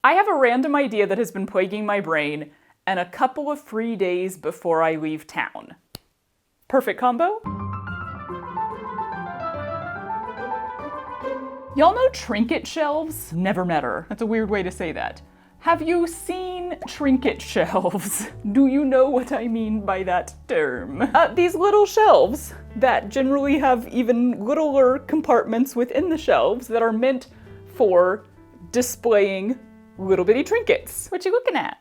I have a random idea that has been plaguing my brain, and a couple of free days before I leave town. Perfect combo? Y'all know trinket shelves? Never met her. That's a weird way to say that. Have you seen trinket shelves? Do you know what I mean by that term? These little shelves that generally have even littler compartments within the shelves that are meant for displaying little bitty trinkets. What you looking at?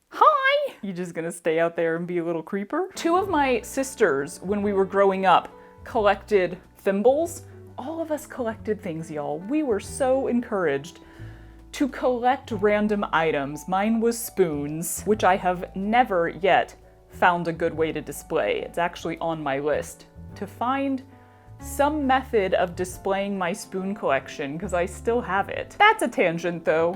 Hi! You just gonna stay out there and be a little creeper? Two of my sisters, when we were growing up, collected thimbles. All of us collected things, y'all. We were so encouraged to collect random items. Mine was spoons, which I have never yet found a good way to display. It's actually on my list to find some method of displaying my spoon collection, because I still have it. That's a tangent though.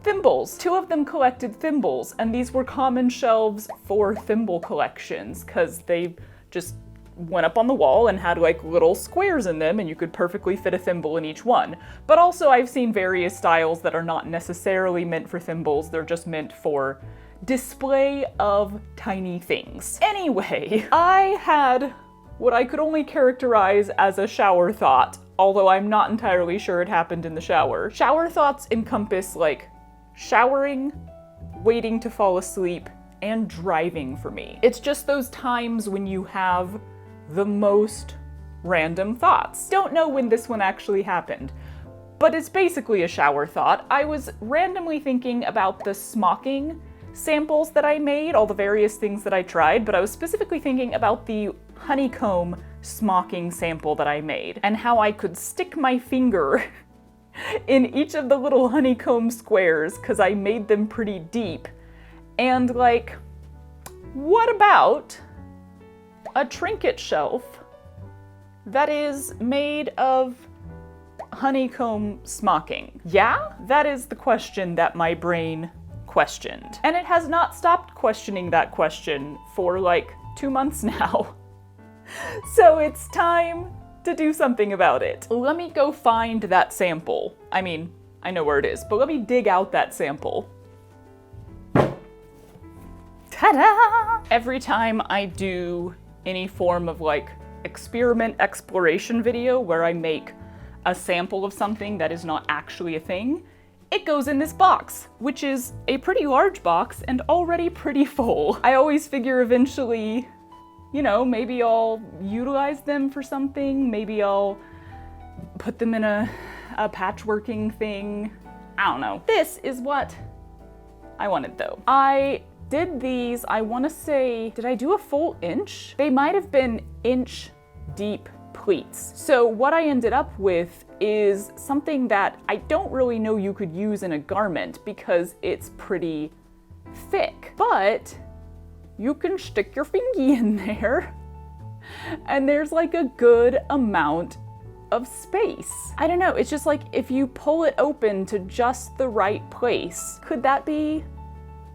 Thimbles. Two of them collected thimbles, and these were common shelves for thimble collections, because they just went up on the wall and had like little squares in them, and you could perfectly fit a thimble in each one. But also I've seen various styles that are not necessarily meant for thimbles, they're just meant for display of tiny things. Anyway, I had what I could only characterize as a shower thought, although I'm not entirely sure it happened in the shower. Shower thoughts encompass like showering, waiting to fall asleep, and driving for me. It's just those times when you have the most random thoughts. Don't know when this one actually happened, but it's basically a shower thought. I was randomly thinking about the smocking samples that I made, all the various things that I tried, but I was specifically thinking about the honeycomb smocking sample that I made, and how I could stick my finger in each of the little honeycomb squares, because I made them pretty deep. And like, what about a trinket shelf that is made of honeycomb smocking? Yeah? That is the question that my brain questioned. And it has not stopped questioning that question for like 2 months now. So it's time to do something about it. Let me go find that sample. I mean, I know where it is, but let me dig out that sample. Ta-da! Every time I do any form of like experiment exploration video where I make a sample of something that is not actually a thing, it goes in this box, which is a pretty large box and already pretty full. I always figure eventually, you know, maybe I'll utilize them for something, maybe I'll put them in a patchworking thing. I don't know. This is what I wanted though. I did these, I want to say, did I do a full inch? They might have been inch deep pleats. So what I ended up with is something that I don't really know you could use in a garment because it's pretty thick, but you can stick your fingy in there and there's like a good amount of space. I don't know, it's just like if you pull it open to just the right place, could that be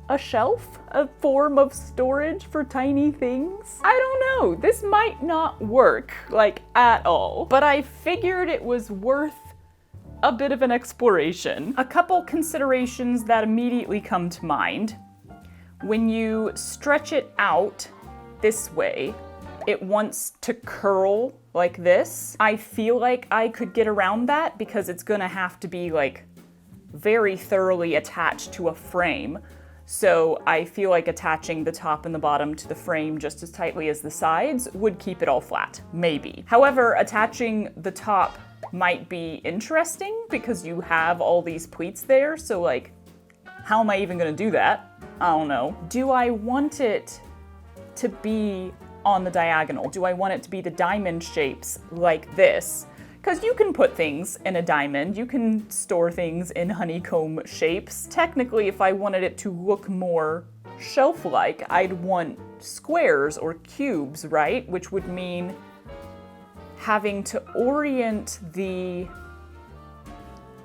a shelf? A form of storage for tiny things? I don't know. This might not work, like, at all. But I figured it was worth a bit of an exploration. A couple considerations that immediately come to mind. When you stretch it out this way, it wants to curl like this. I feel like I could get around that because it's gonna have to be, like, very thoroughly attached to a frame. So I feel like attaching the top and the bottom to the frame just as tightly as the sides would keep it all flat, maybe. However, attaching the top might be interesting because you have all these pleats there, so like, how am I even gonna do that? I don't know. Do I want it to be on the diagonal? Do I want it to be the diamond shapes like this? Because you can put things in a diamond, you can store things in honeycomb shapes. Technically, if I wanted it to look more shelf-like, I'd want squares or cubes, right? Which would mean having to orient the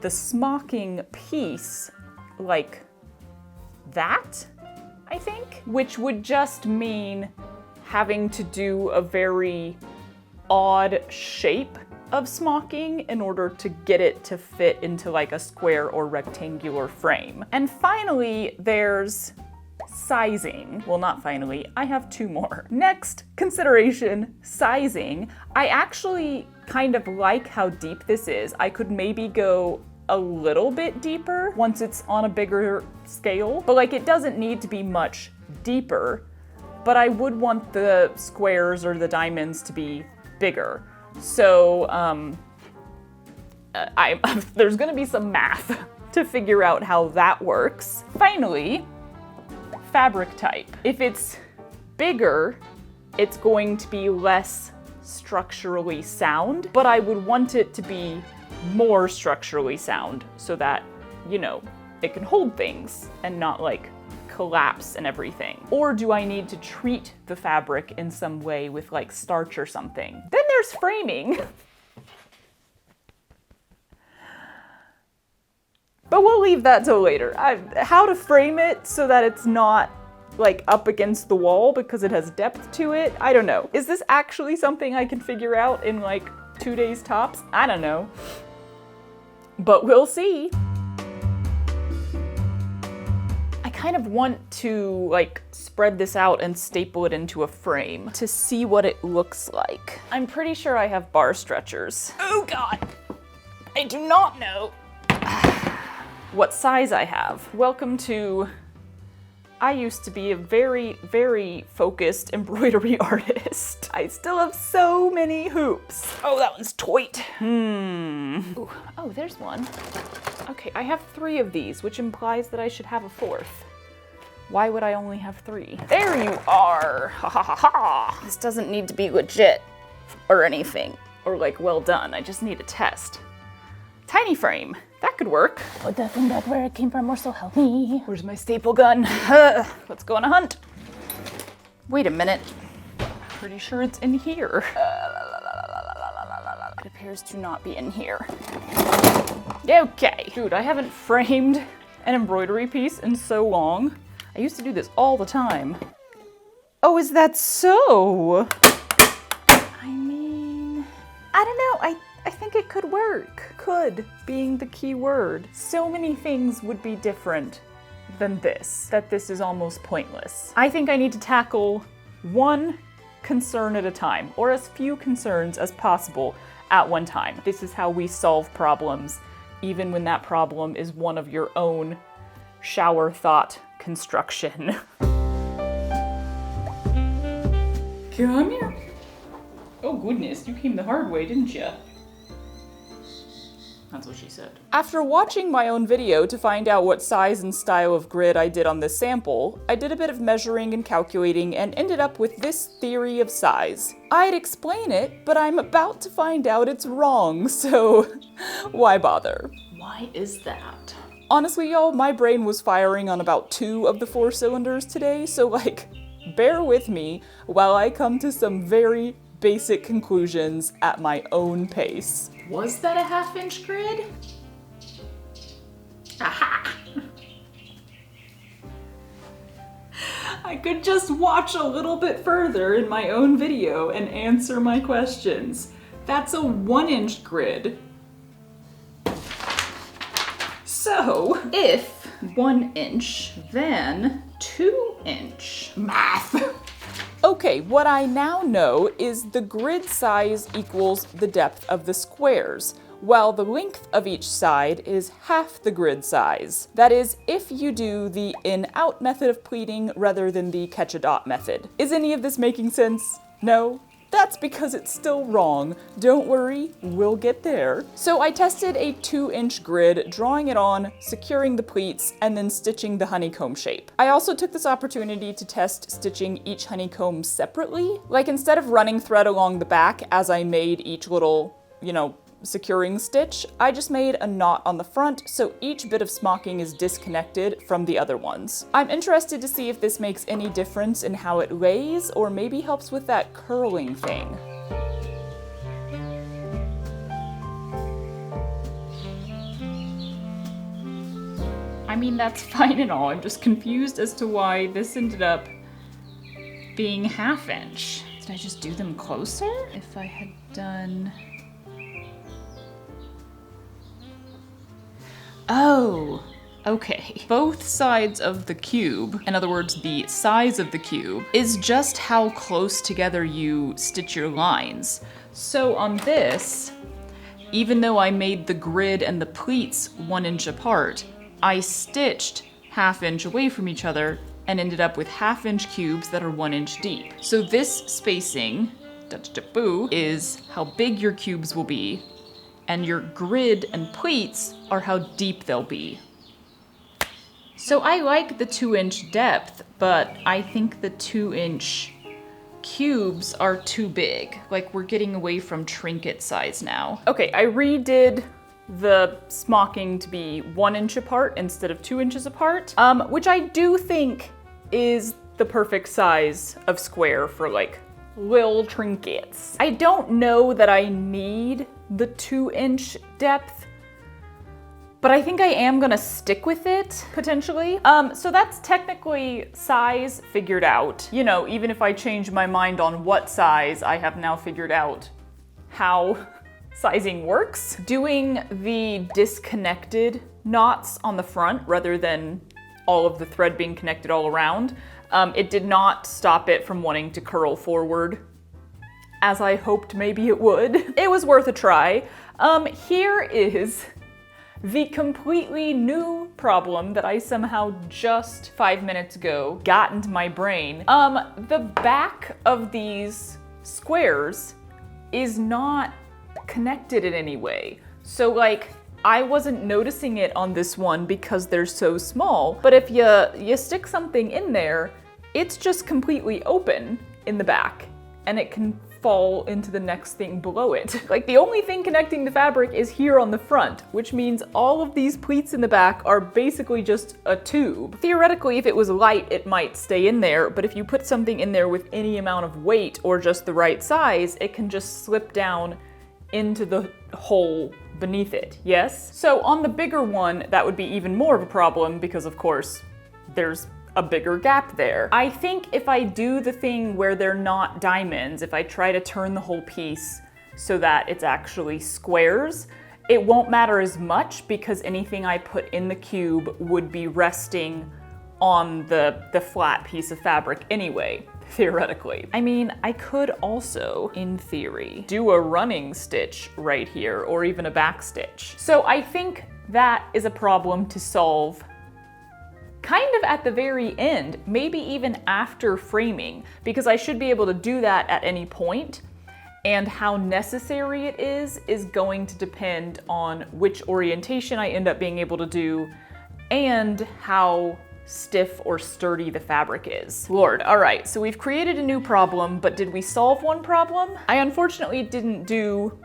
smocking piece like that, I think? Which would just mean having to do a very odd shape of smocking in order to get it to fit into like a square or rectangular frame. And finally, there's sizing. Well, not finally, I have two more. Next consideration, sizing. I actually kind of like how deep this is. I could maybe go a little bit deeper once it's on a bigger scale, but like it doesn't need to be much deeper, but I would want the squares or the diamonds to be bigger. So there's gonna be some math to figure out how that works. Finally, fabric type. If it's bigger, it's going to be less structurally sound, but I would want it to be more structurally sound so that, you know, it can hold things and not like collapse and everything. Or do I need to treat the fabric in some way with like starch or something? Then there's framing. But we'll leave that till later. How to frame it so that it's not like up against the wall because it has depth to it, I don't know. Is this actually something I can figure out in like 2 days tops? I don't know. But we'll see. I kind of want to like spread this out and staple it into a frame to see what it looks like. I'm pretty sure I have bar stretchers. Oh God, I do not know what size I have. Welcome to, I used to be a very, very focused embroidery artist. I still have so many hoops. Oh, that one's tight. Ooh, oh, there's one. Okay, I have 3 of these, which implies that I should have a 4th. Why would I only have 3? There you are, ha ha ha ha. This doesn't need to be legit or anything, or like well done. I just need a test. Tiny frame, that could work. Put that thing back where it came from, or so help me. Where's my staple gun? Let's go on a hunt. Wait a minute. Pretty sure it's in here. It appears to not be in here. Okay. Dude, I haven't framed an embroidery piece in so long. I used to do this all the time. Oh, is that so? I mean, I don't know. I think it could work. Could being the key word. So many things would be different than this, that this is almost pointless. I think I need to tackle one concern at a time, or as few concerns as possible at one time. This is how we solve problems, even when that problem is one of your own shower thought construction. Come here. Oh goodness, you came the hard way, didn't you? That's what she said. After watching my own video to find out what size and style of grid I did on this sample, I did a bit of measuring and calculating and ended up with this theory of size. I'd explain it, but I'm about to find out it's wrong, so why bother? Why is that? Honestly, y'all, my brain was firing on about 2 of the 4 cylinders today, so like, bear with me while I come to some very basic conclusions at my own pace. Was that a 1/2 inch grid? Aha! I could just watch a little bit further in my own video and answer my questions. That's a 1 inch grid. So, if 1 inch, then 2 inch. Math! Okay, what I now know is the grid size equals the depth of the squares, while the length of each side is half the grid size. That is, if you do the in-out method of pleating rather than the catch-a-dot method. Is any of this making sense? No? That's because it's still wrong. Don't worry, we'll get there. So I tested a 2 inch grid, drawing it on, securing the pleats, and then stitching the honeycomb shape. I also took this opportunity to test stitching each honeycomb separately. Like instead of running thread along the back as I made each little, you know, securing stitch, I just made a knot on the front so each bit of smocking is disconnected from the other ones. I'm interested to see if this makes any difference in how it lays or maybe helps with that curling thing. I mean, that's fine and all. I'm just confused as to why this ended up being 1/2 inch. Did I just do them closer? If I had done Oh, okay. Both sides of the cube, in other words, the size of the cube, is just how close together you stitch your lines. So on this, even though I made the grid and the pleats 1 inch apart, I stitched 1/2 inch away from each other and ended up with 1/2 inch cubes that are 1 inch deep. So this spacing, is how big your cubes will be, and your grid and pleats are how deep they'll be. So I like the 2 inch depth, but I think the 2 inch cubes are too big. Like, we're getting away from trinket size now. Okay, I redid the smocking to be 1 inch apart instead of 2 inches apart, which I do think is the perfect size of square for like little trinkets. I don't know that I need the 2 inch depth, but I think I am gonna stick with it, potentially. So that's technically size figured out. You know, even if I change my mind on what size, I have now figured out how sizing works. Doing the disconnected knots on the front rather than all of the thread being connected all around, it did not stop it from wanting to curl forward, as I hoped maybe it would. It was worth a try. Here is the completely new problem that I somehow just 5 minutes ago got into my brain. The back of these squares is not connected in any way. So like, I wasn't noticing it on this one because they're so small, but if you stick something in there, it's just completely open in the back and it can fall into the next thing below it. Like, the only thing connecting the fabric is here on the front, which means all of these pleats in the back are basically just a tube. Theoretically, if it was light, it might stay in there, but if you put something in there with any amount of weight or just the right size, it can just slip down into the hole beneath it, yes? So on the bigger one, that would be even more of a problem because, of course, there's a bigger gap there. I think if I do the thing where they're not diamonds, if I try to turn the whole piece so that it's actually squares, it won't matter as much because anything I put in the cube would be resting on the flat piece of fabric anyway, theoretically. I mean, I could also, in theory, do a running stitch right here or even a back stitch. So I think that is a problem to solve kind of at the very end, maybe even after framing, because I should be able to do that at any point, and how necessary it is going to depend on which orientation I end up being able to do and how stiff or sturdy the fabric is. Lord, all right, so we've created a new problem, but did we solve one problem? I unfortunately didn't do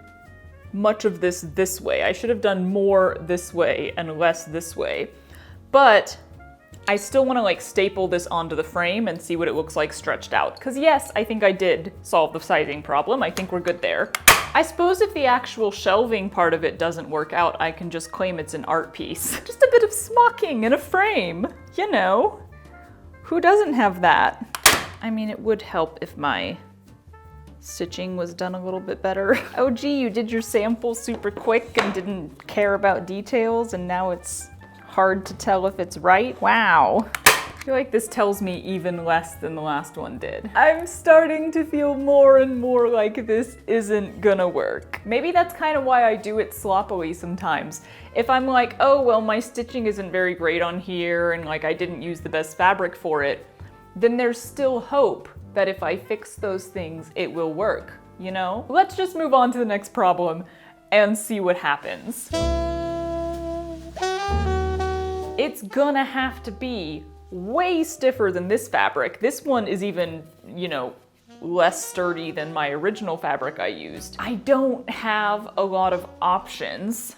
much of this way. I should have done more this way and less this way, but I still want to like staple this onto the frame and see what it looks like stretched out. Because yes, I think I did solve the sizing problem. I think we're good there. I suppose if the actual shelving part of it doesn't work out, I can just claim it's an art piece. Just a bit of smocking in a frame, you know? Who doesn't have that? I mean, it would help if my stitching was done a little bit better. Oh gee, you did your sample super quick and didn't care about details, and now it's hard to tell if it's right. Wow. I feel like this tells me even less than the last one did. I'm starting to feel more and more like this isn't gonna work. Maybe that's kind of why I do it sloppily sometimes. If I'm like, oh, well, my stitching isn't very great on here and like I didn't use the best fabric for it, then there's still hope that if I fix those things, it will work, you know? Let's just move on to the next problem and see what happens. It's gonna have to be way stiffer than this fabric. This one is even, you know, less sturdy than my original fabric I used. I don't have a lot of options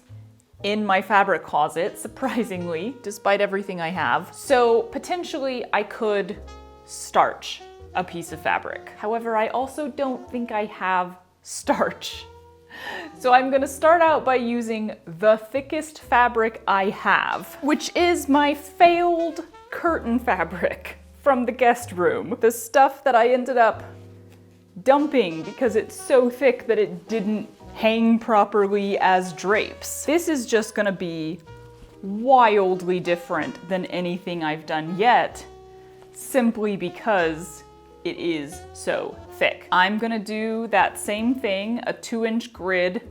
in my fabric closet, surprisingly, despite everything I have. So potentially I could starch a piece of fabric. However, I also don't think I have starch. So I'm gonna start out by using the thickest fabric I have, which is my failed curtain fabric from the guest room. The stuff that I ended up dumping because it's so thick that it didn't hang properly as drapes. This is just gonna be wildly different than anything I've done yet, simply because it is so thick. I'm gonna do that same thing, a 2-inch grid,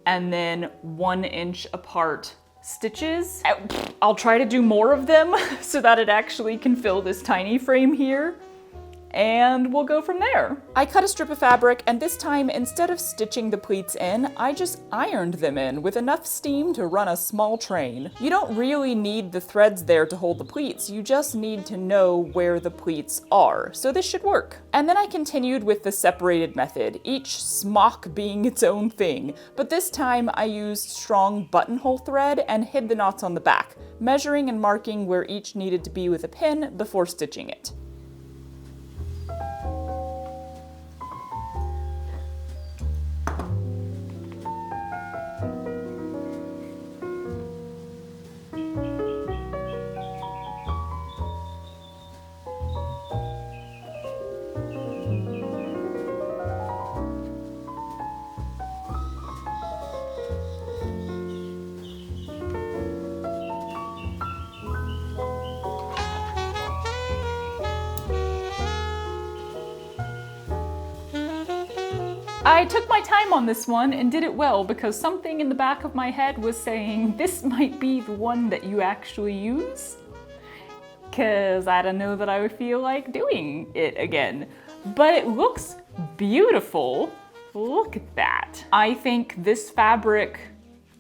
and then 1-inch apart stitches. I'll try to do more of them so that it actually can fill this tiny frame here, and we'll go from there. I cut a strip of fabric, and this time, instead of stitching the pleats in, I just ironed them in with enough steam to run a small train. You don't really need the threads there to hold the pleats, you just need to know where the pleats are, so this should work. And then I continued with the separated method, each smock being its own thing, but this time I used strong buttonhole thread and hid the knots on the back, measuring and marking where each needed to be with a pin before stitching it. I took my time on this one and did it well because something in the back of my head was saying this might be the one that you actually use, because I don't know that I would feel like doing it again. But it looks beautiful. Look at that. I think this fabric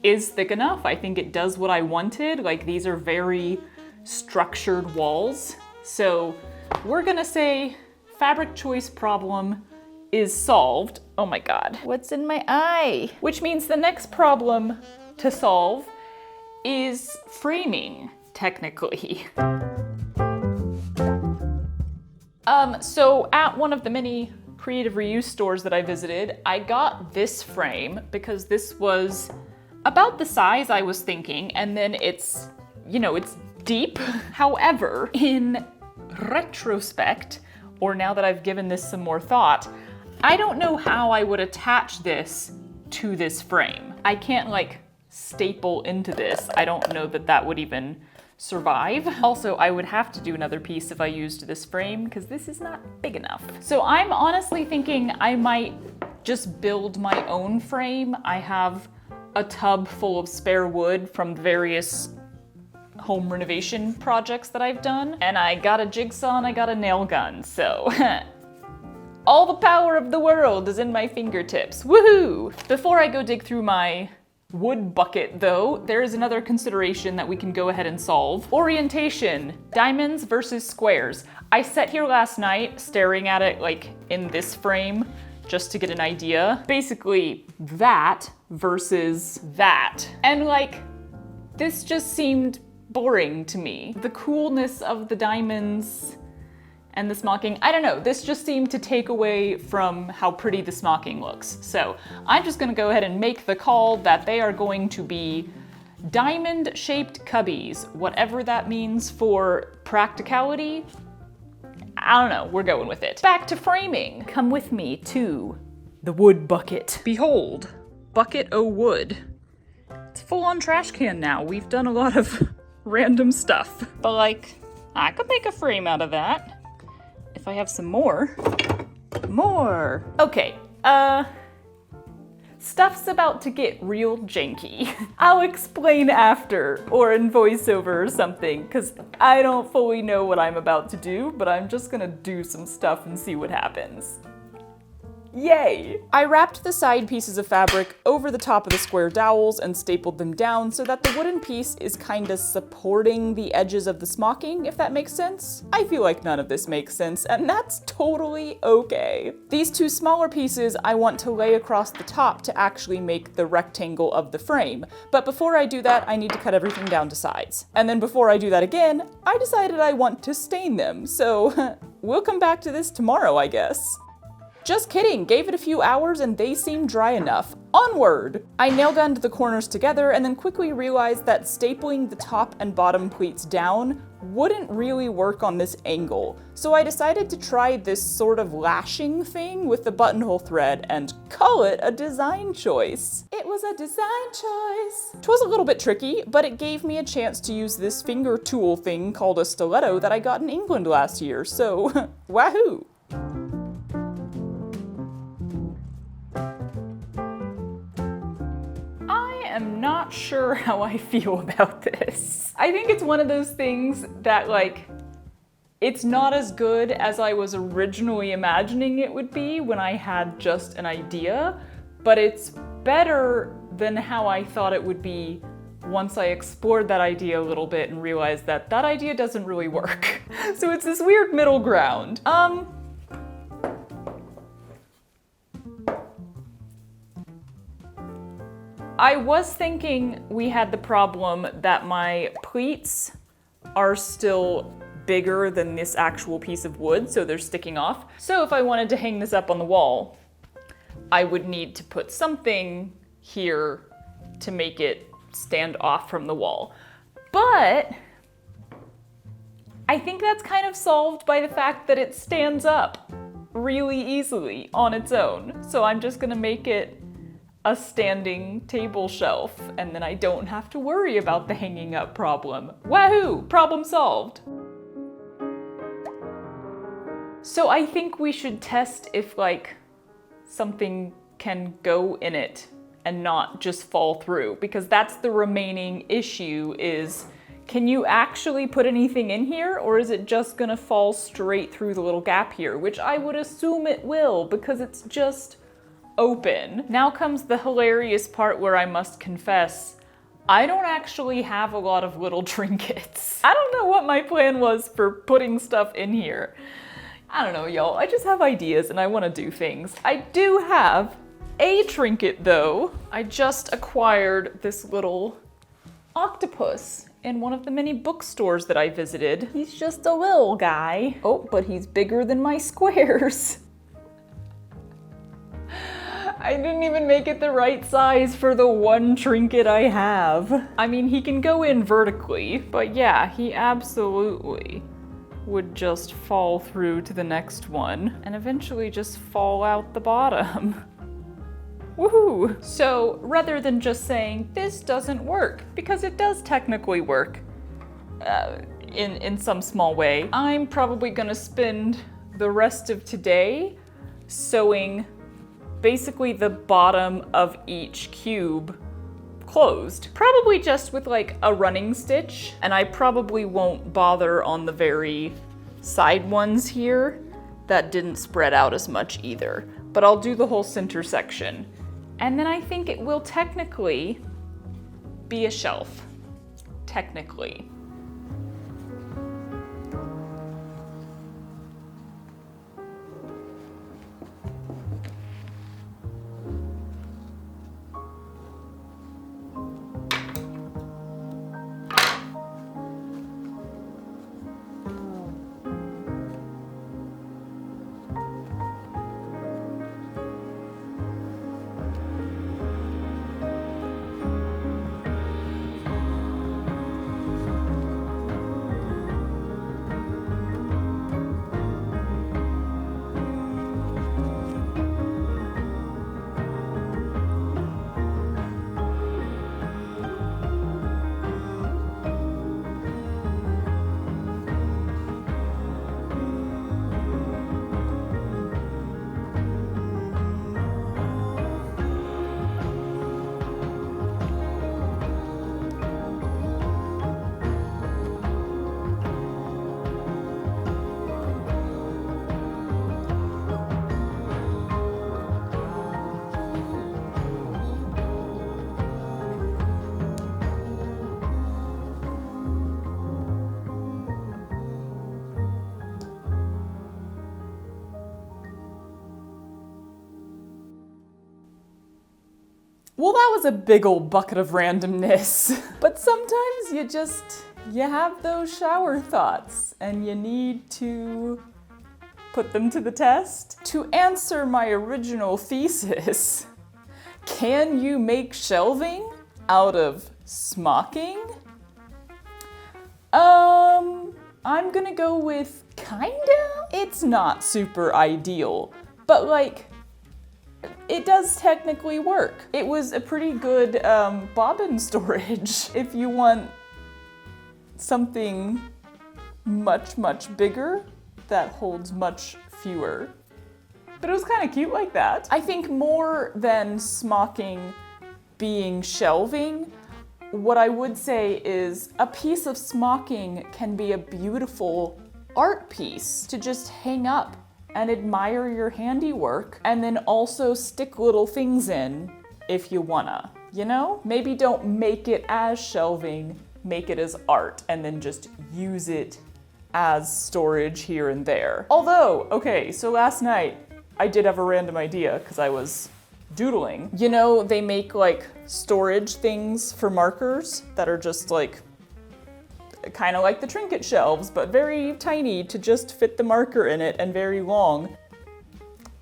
is thick enough. I think it does what I wanted. Like, these are very structured walls. So we're gonna say fabric choice problem is solved. Oh my God, what's in my eye? Which means the next problem to solve is framing, technically. So at one of the many creative reuse stores that I visited, I got this frame because this was about the size I was thinking, and then it's, you know, it's deep. However, in retrospect, or now that I've given this some more thought, I don't know how I would attach this to this frame. I can't like staple into this. I don't know that that would even survive. Also, I would have to do another piece if I used this frame because this is not big enough. So I'm honestly thinking I might just build my own frame. I have a tub full of spare wood from various home renovation projects that I've done, and I got a jigsaw and I got a nail gun, so all the power of the world is in my fingertips. Woohoo! Before I go dig through my wood bucket though, there is another consideration that we can go ahead and solve. Orientation, diamonds versus squares. I sat here last night staring at it like in this frame just to get an idea. Basically that versus that. And like, this just seemed boring to me. The coolness of the diamonds and the smocking, I don't know, this just seemed to take away from how pretty the smocking looks. So I'm just gonna go ahead and make the call that they are going to be diamond-shaped cubbies, whatever that means for practicality. I don't know, we're going with it. Back to framing. Come with me to the wood bucket. Behold, bucket o' wood. It's full-on trash can now. We've done a lot of random stuff. But like, I could make a frame out of that. If I have some more. More. Okay, stuff's about to get real janky. I'll explain after, or in voiceover or something, because I don't fully know what I'm about to do, but I'm just gonna do some stuff and see what happens. Yay! I wrapped the side pieces of fabric over the top of the square dowels and stapled them down so that the wooden piece is kinda supporting the edges of the smocking, if that makes sense. I feel like none of this makes sense, and that's totally okay. These two smaller pieces I want to lay across the top to actually make the rectangle of the frame, but before I do that, I need to cut everything down to size. And then before I do that again, I decided I want to stain them, so we'll come back to this tomorrow, I guess. Just kidding, gave it a few hours and they seem dry enough. Onward! I nail gunned the corners together and then quickly realized that stapling the top and bottom pleats down wouldn't really work on this angle. So I decided to try this sort of lashing thing with the buttonhole thread and call it a design choice. It was a design choice. It was a little bit tricky, but it gave me a chance to use this finger tool thing called a stiletto that I got in England last year, so wahoo! I am not sure how I feel about this. I think it's one of those things that, like, it's not as good as I was originally imagining it would be when I had just an idea, but it's better than how I thought it would be once I explored that idea a little bit and realized that that idea doesn't really work. So it's this weird middle ground. I was thinking we had the problem that my pleats are still bigger than this actual piece of wood, so they're sticking off. So if I wanted to hang this up on the wall, I would need to put something here to make it stand off from the wall. But I think that's kind of solved by the fact that it stands up really easily on its own. So I'm just gonna make it a standing table shelf, and then I don't have to worry about the hanging up problem. Wahoo! Problem solved! So I think we should test if, like, something can go in it and not just fall through, because that's the remaining issue is, can you actually put anything in here, or is it just gonna fall straight through the little gap here, which I would assume it will because it's just open. Now comes the hilarious part where I must confess, I don't actually have a lot of little trinkets. I don't know what my plan was for putting stuff in here. I don't know, y'all. I just have ideas and I want to do things. I do have a trinket, though. I just acquired this little octopus in one of the many bookstores that I visited. He's just a little guy. Oh, but he's bigger than my squares. I didn't even make it the right size for the one trinket I have. I mean, he can go in vertically, but yeah, he absolutely would just fall through to the next one and eventually just fall out the bottom. Woohoo! So rather than just saying this doesn't work, because it does technically work in some small way, I'm probably gonna spend the rest of today sewing basically the bottom of each cube closed. Probably just with like a running stitch, and I probably won't bother on the very side ones here that didn't spread out as much either. But I'll do the whole center section. And then I think it will technically be a shelf. Technically. Well, that was a big old bucket of randomness. But sometimes you have those shower thoughts and you need to put them to the test. To answer my original thesis, can you make shelving out of smocking? I'm gonna go with kinda. It's not super ideal, but like, it does technically work. It was a pretty good bobbin storage. If you want something much, much bigger that holds much fewer. But it was kind of cute like that. I think more than smocking being shelving, what I would say is a piece of smocking can be a beautiful art piece to just hang up and admire your handiwork, and then also stick little things in if you wanna, you know? Maybe don't make it as shelving, make it as art, and then just use it as storage here and there. Although, okay, so last night I did have a random idea because I was doodling. You know, they make like storage things for markers that are just like, kind of like the trinket shelves, but very tiny to just fit the marker in it and very long.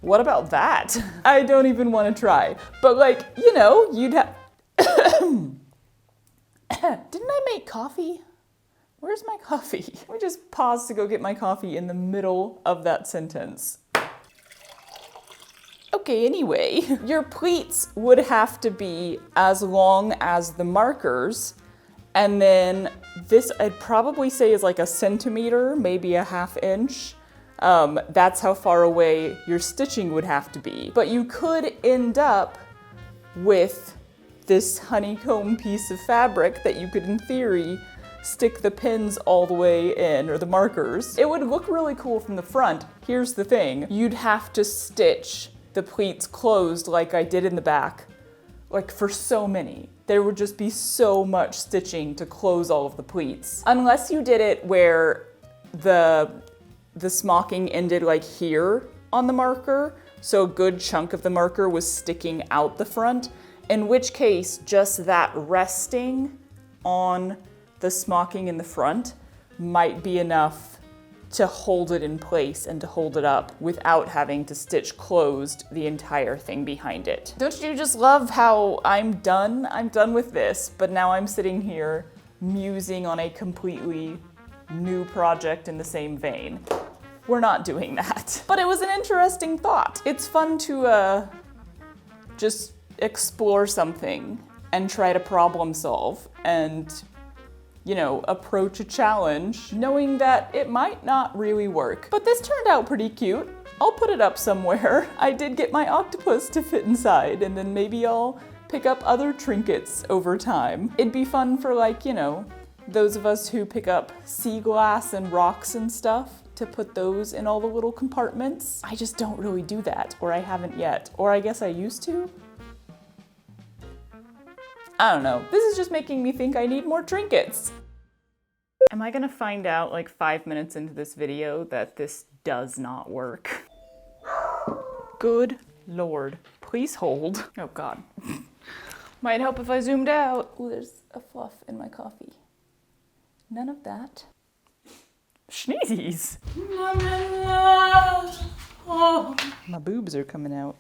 What about that? I don't even want to try. But like, you know, you'd have... Didn't I make coffee? Where's my coffee? Let me just pause to go get my coffee in the middle of that sentence. Okay, anyway, your pleats would have to be as long as the markers, and then this I'd probably say is like a centimeter, maybe a ½ inch. That's how far away your stitching would have to be. But you could end up with this honeycomb piece of fabric that you could, in theory, stick the pins all the way in, or the markers. It would look really cool from the front. Here's the thing, you'd have to stitch the pleats closed like I did in the back, like for so many. There would just be so much stitching to close all of the pleats. Unless you did it where the smocking ended like here on the marker, so a good chunk of the marker was sticking out the front, in which case just that resting on the smocking in the front might be enough to hold it in place and to hold it up without having to stitch closed the entire thing behind it. Don't you just love how I'm done? I'm done with this, but now I'm sitting here musing on a completely new project in the same vein. We're not doing that. But it was an interesting thought. It's fun to just explore something and try to problem solve and, you know, approach a challenge knowing that it might not really work. But this turned out pretty cute. I'll put it up somewhere. I did get my octopus to fit inside, and then maybe I'll pick up other trinkets over time. It'd be fun for, like, you know, those of us who pick up sea glass and rocks and stuff, to put those in all the little compartments. I just don't really do that, or I haven't yet. Or I guess I used to? I don't know. This is just making me think I need more trinkets. Am I gonna find out like 5 minutes into this video that this does not work? Good Lord. Please hold. Oh God. Might help if I zoomed out. Ooh, there's a fluff in my coffee. None of that. Sneeze. My boobs are coming out.